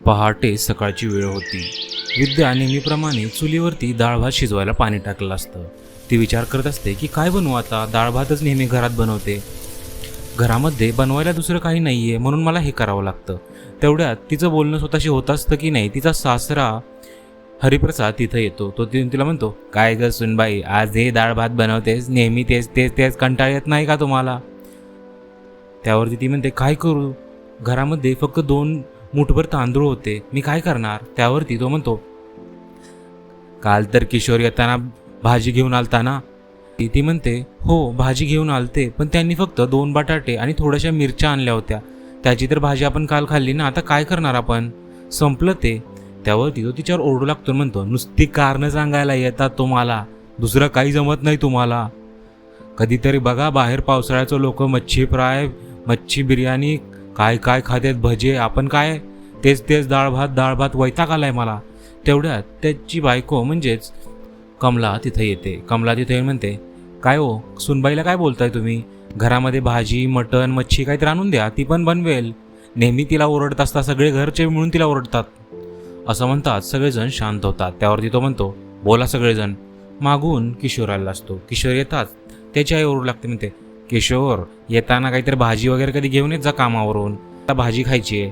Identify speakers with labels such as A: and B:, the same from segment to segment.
A: पहाटे सकाळची वेळ होती. विद्या नेहमीप्रमाणे चुलीवरती डाळ भात शिजवायला पाणी टाकलेलं असतं. ती विचार करत असते की काय बनवू आता, डाळ भातच नेहमी घरात बनवते. घरामध्ये बनवायला दुसरं काही नाही आहे, म्हणून मला हे करावं लागतं. तेवढ्यात तिचं बोलणं स्वतःशी होत असतं की नाही, तिचा सासरा हरिप्रसाद तिथं येतो. तो तिला म्हणतो, काय ग सुनबाई, आज हे डाळ भात बनवतेस, नेहमी तेच तेच तेच, कंटाळ येत नाही का तुम्हाला? त्यावरती ती म्हणते, काय करू, घरामध्ये फक्त 2 मूठभर तांदूळ होते, मी काय करणार? त्यावरती तो म्हणतो, काल तर किशोर येताना भाजी घेऊन आलता ना? ती म्हणते, हो भाजी घेऊन आलते, पण त्यांनी फक्त 2 बटाटे आणि थोड्याशा मिरच्या आणल्या होत्या. त्याची तर भाजी आपण काल खाल्ली ना, आता काय करणार आपण, संपलं ते. त्यावरती तो तिच्यावर ओरडू लागतो, म्हणतो, नुसती कारणं सांगायला येतात तुम्हाला, दुसरं काही जमत नाही तुम्हाला. कधीतरी बघा, बाहेर पावसाळ्याचं लोक मच्छी फ्राय, मच्छी बिर्याणी, काय काय खातात, भजे, आपण काय तेच तेच डाळ भात, वैताग आलाय मला. तेवढ्यात त्याची बायको म्हणजेच कमला तिथं येते. कमला तिथे येऊन म्हणते, काय हो सुनबाईला काय बोलताय तुम्ही, घरामध्ये भाजी मटण मच्छी काहीतरी आणून द्या, ती पण बनवेल. नेहमी तिला ओरडत असता, सगळे घरचे मिळून तिला ओरडतात. असं म्हणतात सगळेजण शांत होतात. त्यावरती तो म्हणतो, बोला सगळेजण. मागून किशोर आलेला असतो. किशोर येताच त्याची आई ओरडू लागते, म्हणते, किशोर येताना काहीतरी भाजी वगैरे कधी घेऊन येत जा कामावरून, आता भाजी खायची आहे.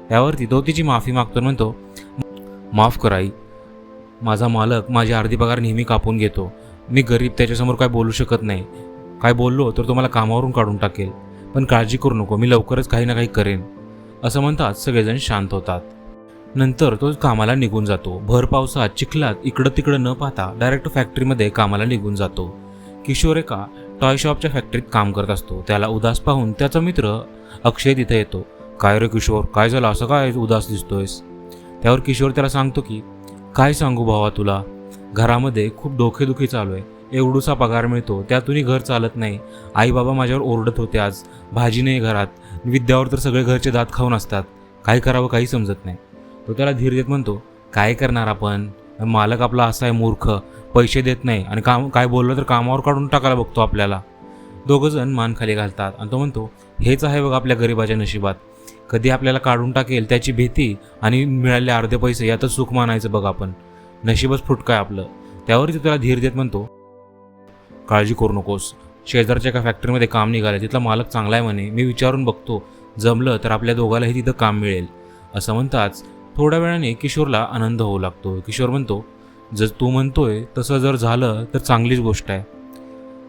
A: त्यावरती तो तिची माफी मागतो, म्हणतो, माफ करा आई, माझा मालक माझी अर्धी पगार नेहमी कापून घेतो, मी गरीब, त्याच्यासमोर काय बोलू शकत नाही, काय बोललो तर तो मला कामावरून काढून टाकेल, पण काळजी करू नको, मी लवकरच काही ना काही करेन. असं म्हणतात सगळेजण शांत होतात. नंतर तो कामाला निघून जातो. भर पावसात चिखलात इकडं तिकडं न पाहता डायरेक्ट फॅक्टरीमध्ये कामाला निघून जातो. किशोर एका टॉय शॉपच्या फॅक्टरीत काम करत असतो. त्याला उदास पाहून त्याचा मित्र अक्षय तिथे येतो. काय रे किशोर, काय झालं, असं काय उदास दिसतोयस? त्यावर किशोर त्याला सांगतो की, काय सांगू भावा तुला, घरामध्ये खूप डोकेदुखी चालू आहे, एवढूसा पगार मिळतो, त्यातूनही घर चालत नाही, आई बाबा माझ्यावर ओरडत होते, आज भाजी नाही घरात, विद्यावर तर सगळे घरचे दात खाऊन असतात, काय करावं काही समजत नाही. तो त्याला धीर देत म्हणतो, काय करणार आपण, मालक आपला असा आहे मूर्ख, पैसे देत नाही आणि काय बोललं तर कामावर काढून टाकायला बघतो आपल्याला. दोघंजण मान खाली घालतात आणि तो म्हणतो, हेच आहे बघ आपल्या गरिबाच्या नशिबात, कधी आपल्याला काढून टाकेल त्याची भीती आणि मिळालेले अर्धे पैसे यातच सुख मानायचं बघ आपण, नशीबच फुटकं आहे आपलं. त्यावरती त्याला धीर देत म्हणतो, काळजी करू नकोस, शेजारच्या एका फॅक्टरीमध्ये काम निघालं, तिथला मालक चांगला आहे म्हणे, मी विचारून बघतो, जमलं तर आपल्या दोघालाही तिथं काम मिळेल. असं म्हणताच थोड्या वेळाने किशोरला आनंद होऊ लागतो. किशोर म्हणतो, जर तू म्हणतोय तसं जर झालं तर चांगलीच गोष्ट आहे,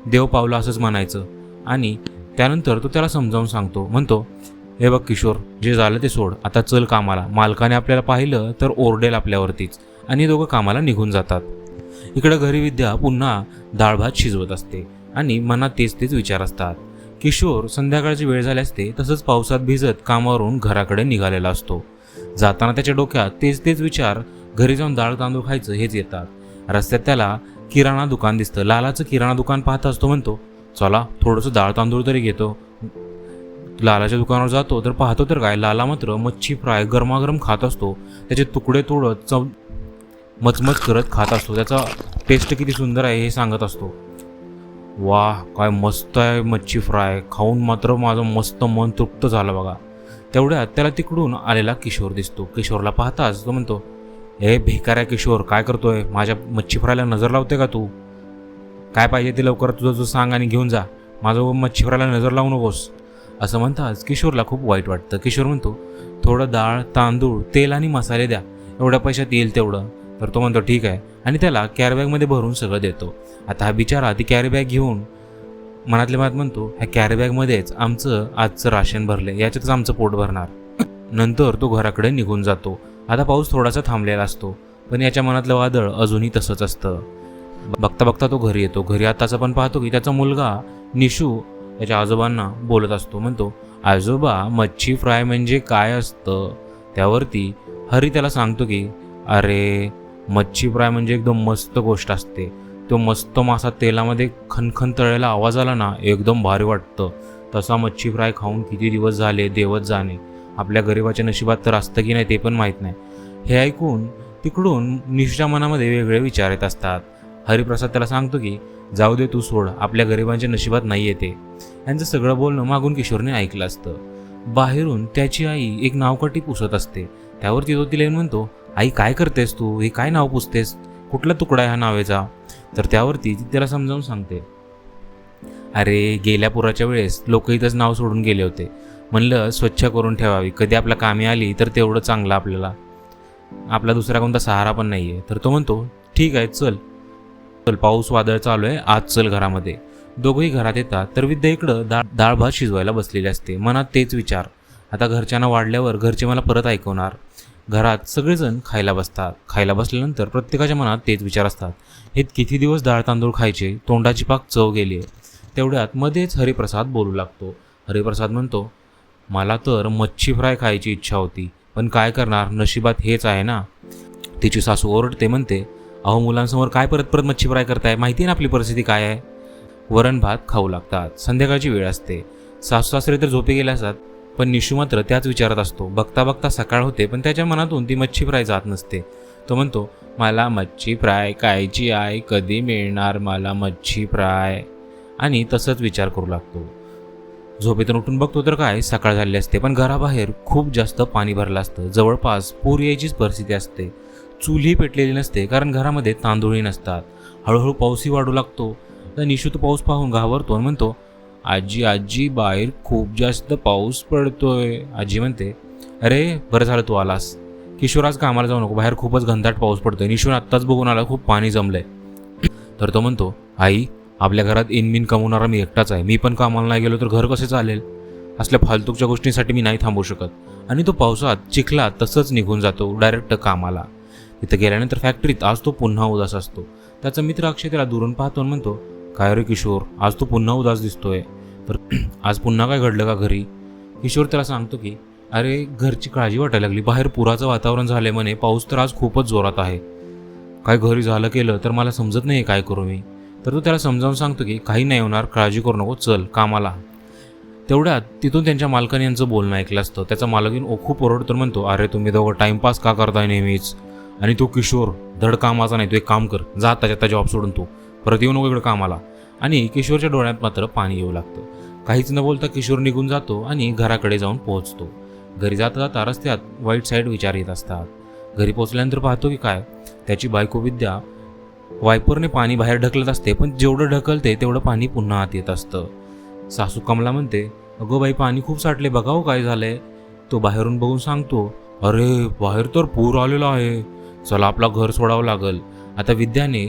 A: देव पावलं असंच म्हणायचं. आणि त्यानंतर तो त्याला समजावून सांगतो, म्हणतो, हे बघ किशोर, जे झालं ते सोड, आता चल कामाला, मालकाने आपल्याला पाहिलं तर ओरडेल आपल्यावरतीच. आणि दोघं कामाला निघून जातात. इकडं घरी विद्या पुन्हा डाळ भात शिजवत असते आणि मनात तेच तेच विचार असतात. किशोर संध्याकाळची वेळ झाली असते, तसंच पावसात भिजत कामावरून घराकडे निघालेला असतो. जाताना त्याच्या डोक्यात तेच तेच विचार, घरी जाऊन डाळ तांदूळ खायचं हेच येतात. रस्त्यात त्याला किराणा दुकान दिसतं. लालाचं किराणा दुकान पाहत असतो, म्हणतो, चला थोडंसं डाळ तांदूळ तरी घेतो. लालाच्या दुकानावर जातो तर पाहतो तर काय, लाला मात्र मच्छी फ्राय गरमागरम खात असतो. त्याचे तुकडे तोडत मचमच करत खात असतो. त्याचा टेस्ट किती सुंदर आहे हे सांगत असतो. वाह, काय मस्त आहे मच्छी फ्राय, खाऊन मात्र माझं मस्त मन तृप्त झालं बघा. तेवढ्यात त्याला तिकडून आलेला किशोर दिसतो. किशोरला पाहताच तो म्हणतो, हे भिकार आहे किशोर, काय करतोय, माझ्या मच्छी फ्रायला नजर लावते का तू? काय पाहिजे ते लवकर तुझं सांग आणि घेऊन जा, माझं मच्छी फ्रायला नजर लावू नकोस. असं म्हणताच किशोरला खूप वाईट वाटतं. किशोर म्हणतो, थोडं डाळ तांदूळ तेल आणि मसाले द्या, एवढ्या पैशात येईल तेवढं. तर तो म्हणतो ठीक आहे आणि त्याला कॅरीबॅगमध्ये भरून सगळं देतो. आता हा बिचारा ती कॅरीबॅग घेऊन मनातल्या मनात म्हणतो, ह्या कॅरीबॅगमध्येच आमचं आजचं राशन भरले, याच्यातच आमचं पोट भरणार. नंतर तो घराकडे निघून जातो. आता पाऊस थोडासा थांबलेला असतो, पण याच्या मनातलं वादळ अजूनही तसंच असतं. बघता बघता तो घरी येतो. घरी आताच आपण पाहतो की त्याचा मुलगा निशू त्याच्या आजोबांना बोलत असतो. म्हणतो, आजोबा मच्छी फ्राय म्हणजे काय असतं? त्यावरती हरी त्याला सांगतो की, अरे मच्छी फ्राय म्हणजे एकदम मस्त गोष्ट असते, तो मस्त मासा तेलामध्ये खनखन तळलेला आवाज आला ना, एकदम भारी वाटतं. तसा मच्छी फ्राय खाऊन किती दिवस झाले देवच जाणे, आपल्या गरिबाच्या नशिबात तर असतं की नाही ते पण माहीत नाही. हे ऐकून तिकडून निशूच्या मनामध्ये वेगळे विचार येत असतात. हरिप्रसाद त्याला सांगतो की, जाऊ दे तू सोड, आपल्या गरिबांच्या नशिबात नाही येते. यांचं सगळं बोलणं मागून किशोरने ऐकलं असतं. बाहेरून त्याची आई एक नावकाठी पुसत असते. त्यावरती तो तिला येऊन म्हणतो, आई काय करतेस तू, हे काय नाव पुसतेस, कुठला तुकडा आहे हा नावेचा? तर त्यावरती ती त्याला समजावून सांगते, अरे गेल्या पुराच्या वेळेस लोक इथंच नाव सोडून गेले होते, म्हणलं स्वच्छ करून ठेवावी, कधी आपल्या कामी आली तर तेवढं चांगलं, आपला दुसरा कोणता सहारा पण नाही आहे. तर तो म्हणतो, ठीक आहे चल चल, पाऊस वादळ चालू आहे, आज चल घरामध्ये. दोघंही घरात येतात तर विद्या इकडं डाळ भात शिजवायला बसलेली असते. मनात तेच विचार, आता घरच्यांना वाढल्यावर घरचे मला परत ऐकवणार. घरात सगळेजण खायला बसतात. खायला बसल्यानंतर प्रत्येकाच्या मनात तेच विचार असतात, हे किती दिवस डाळ तांदूळ खायचे, तोंडाची पाक चव गेली आहे. तेवढ्यात मध्येच हरिप्रसाद बोलू लागतो. हरिप्रसाद म्हणतो, मला तर मच्छी फ्राय खायची इच्छा होती, पण काय करणार, नशिबात हेच आहे ना. तिची सासू ओरडते, म्हणते, अहो मुलांसमोर काय परत परत मच्छी फ्राय करताय, माहिती आहे ना आपली परिस्थिती काय आहे. वरण भात खाऊ लागतात. संध्याकाळची वेळ असते. सासू सासरे तर झोपे गेले असतात, पण निशू मात्र त्याच विचारात असतो. बघता बघता सकाळ होते, पण त्याच्या मनातून ती मच्छी फ्राय जात नसते. तो म्हणतो, मला मच्छी फ्राय खायची आहे, कधी मिळणार मला मच्छी फ्राय, आणि तसंच विचार करू लागतो. झोपेतून उठून बघतो तर काय, सकाळ झाली असते, पण घराबाहेर खूप जास्त पाणी भरलं असतं. जवळपास पूर यायचीच परिस्थिती असते. चूलही पेटलेली नसते, कारण घरामध्ये तांदूळही नसतात. हळूहळू पाऊसही वाढू लागतो. तर निशू तो पाऊस पाहून घाबरतो आणि म्हणतो, आजी आजी बाहेर खूप जास्त पाऊस पडतोय. आजी म्हणते, अरे बरं झालं तू आलास, किशोर आज कामाला जाऊ नको, बाहेर खूपच घनदाट पाऊस पडतोय, निशून आत्ताच बघून आला, खूप पाणी जमलंय. तर तो म्हणतो, आई आपल्या घरात इनमिन कमवणारा मी एकटाच आहे, मी पण कामाला नाही गेलो तर घर कसे चालेल, असल्या फालतूच्या गोष्टींसाठी मी नाही थांबू शकत. आणि तो पावसात चिखलात तसंच निघून जातो डायरेक्ट कामाला. तिथं गेल्यानंतर फॅक्टरीत आज तो पुन्हा उदास असतो. त्याचा मित्र अक्षय त्याला दुरून पाहतो आणि म्हणतो, काय रे किशोर, आज तू पुन्हा उदास दिसतोय, तर आज पुन्हा काय घडलं का घरी? किशोर त्याला सांगतो की, अरे घरची काळजी वाटायला लागली, बाहेर पुराचं वातावरण झालंय म्हणे, पाऊस तर आज खूपच जोरात आहे, काय घरी झालं केलं तर मला समजत नाही काय करू मी. तर तो त्याला समजावून सांगतो की काही नाही होणार, काळजी करू नको, चल कामाला. तेवढ्यात तिथून त्यांच्या मालकाने यांचं बोलणं ऐकलं असतं. त्याचा मालकीन खूप ओरडतो, म्हणतो, अरे तुम्ही दोघं टाइमपास का करताय नेहमीच, आणि तो किशोर धड कामाचा नाही, तू एक काम कर, जा त्याच्या जॉब सोडून तू परत येऊ नको इकडं कामाला. आणि किशोरच्या डोळ्यात मात्र पाणी येऊ लागतं. काहीच न बोलता किशोर निघून जातो आणि घराकडे जाऊन पोहोचतो. घरी जाता जाता रस्त्यात वाईट साईड विचार येत असतात. घरी पोहोचल्यानंतर पाहतो की काय, त्याची बायको विद्या वायपरने पाणी बाहेर ढकलत असते, पण जेवढं ढकलते तेवढं पाणी पुन्हा आत येत असतं. सासू कमला म्हणते, अगो बाई पाणी खूप साठले, बघावं काय झालंय. तो बाहेरून बघून सांगतो, अरे बाहेर तर पूर आलेला आहे, चला आपला घर सोडावं लागल. आता विद्याने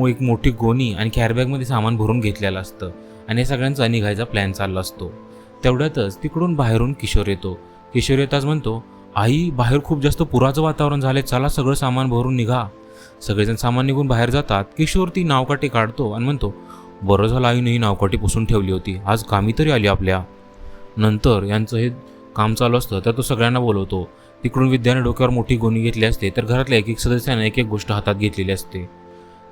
A: एक मोठी गोणी आणि कॅरीबॅगमध्ये सामान भरून घेतलेलं असतं आणि या सगळ्यांचा निघायचा प्लॅन चालला असतो. तेवढ्यातच तिकडून बाहेरून किशोर येतो. किशोर येताच म्हणतो, आई बाहेर खूप जास्त पुराचं वातावरण झालंय, चला सगळं सामान भरून निघा. सगळेजण सामान निघून बाहेर जातात. किशोर ती नावकाठी काढतो आणि म्हणतो, बरं झालं आईने ही नावकाठी पुसून ठेवली होती, आज कामी तरी आली आपल्या. नंतर यांचं हे काम चालू असतं तर तो सगळ्यांना बोलवतो. तिकडून विद्याने डोक्यावर मोठी गोणी घेतली असते, तर घरातल्या एक एक सदस्याने एक एक गोष्ट हातात घेतलेली असते.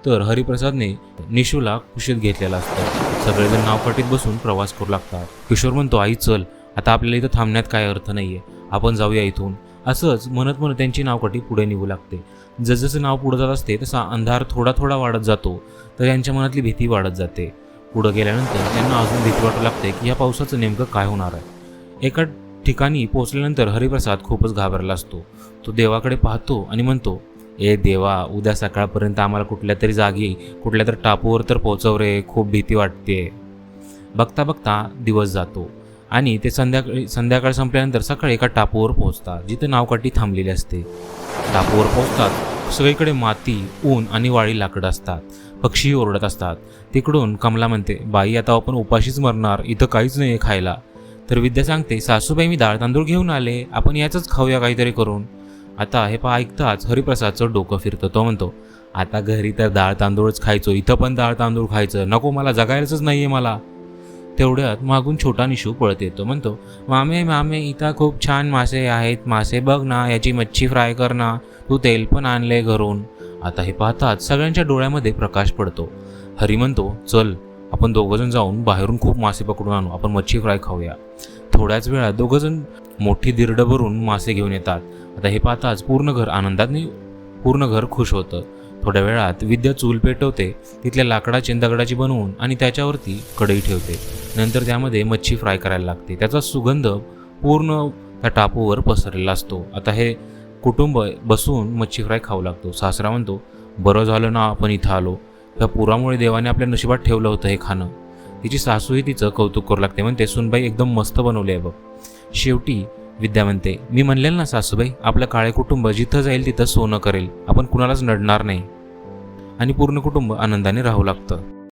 A: तर हरिप्रसादने निशूला कुशीत घेतलेला असतं. सगळेजण नावकाठीत बसून प्रवास करू लागतात. किशोर म्हणतो, आई चल, आता आपल्याला इथं थांबण्यात काय अर्थ नाहीये, आपण जाऊया इथून. असंच म्हणत म्हणत त्यांची नावकाठी पुढे निघू लागते. जसजसं नाव पुढे जात असते तसा अंधार थोडा थोडा वाढत जातो, तर यांच्या मनातली भीती वाढत जाते. पुढं गेल्यानंतर त्यांना अजून भीती वाटू लागते की या पावसाचं नेमकं काय होणार आहे. एका ठिकाणी पोहोचल्यानंतर हरिप्रसाद खूपच घाबरला असतो. तो देवाकडे पाहतो आणि म्हणतो, ए देवा, उद्या सकाळपर्यंत आम्हाला कुठल्या तरी जागी, कुठल्या तरी टापूवर तर पोहोचव रे, खूप भीती वाटते. बघता बघता दिवस जातो आणि ते संध्याकाळ संपल्यानंतर सकाळी एका टापूवर पोहोचतात, जिथे नावकाठी थांबलेली असते. टापूवर पोहोचतात, सगळीकडे माती, ऊन आणि वाळी लाकडं असतात. पक्षीही ओरडत असतात. तिकडून कमला म्हणते, बाई आता आपण उपाशीच मरणार, इथं काहीच नाही खायला. तर विद्या सांगते, सासूबाई मी डाळ तांदूळ घेऊन आले, आपण याचंच खाऊया काहीतरी करून. आता हे ऐकताच हरिप्रसादचं डोकं फिरतं. तो म्हणतो, आता घरी तर डाळ तांदूळच खायचो, इथं पण डाळ तांदूळ खायचं नको, मला जगायचंच नाहीये मला. तेवढ्यात मागून छोटा निशू पळत येतो. म्हणतो, मामे मामे, इथं खूप छान मासे आहेत, मासे बघ ना, याची मच्छी फ्राय कर ना, तू तेल पण आणले घरून. आता हे पाहताच सगळ्यांच्या डोळ्यामध्ये प्रकाश पडतो. हरी म्हणतो, चल आपण दोघंजण जाऊन बाहेरून खूप मासे पकडून आणू, आपण मच्छी फ्राय खाऊया. थोड्याच वेळात दोघंजण मोठी दिरड भरून मासे घेऊन येतात. आता हे पाहताच पूर्ण घर आनंदाने, पूर्ण घर खुश होतं. थोड्या वेळात विद्या चूल पेटवते, तिथल्या लाकडाची दगडाची बनवून आणि त्याच्यावरती कढई ठेवते. नंतर त्यामध्ये मच्छी फ्राय करायला लागते. त्याचा सुगंध पूर्ण त्या टापूवर पसरलेला असतो. आता हे कुटुंब बसून मच्छी फ्राय खाऊ लागतो. सासरा म्हणतो, बरं झालं ना आपण इथं आलो, त्या पुरामुळे देवाने आपल्या नशिबात ठेवलं होतं हे खाणं. तिची सासूही तिचं कौतुक करू लागते, म्हणते सुनबाई एकदम मस्त बनवले आहे बघ. शेवटी विद्या म्हणते, मी म्हणलेलं ना सासूबाई, आपलं काळे कुटुंब जिथं जाईल तिथं सोनं करेल, आपण कुणालाच नडणार नाही. आणि पूर्ण कुटुंब आनंदाने राहू लागतं.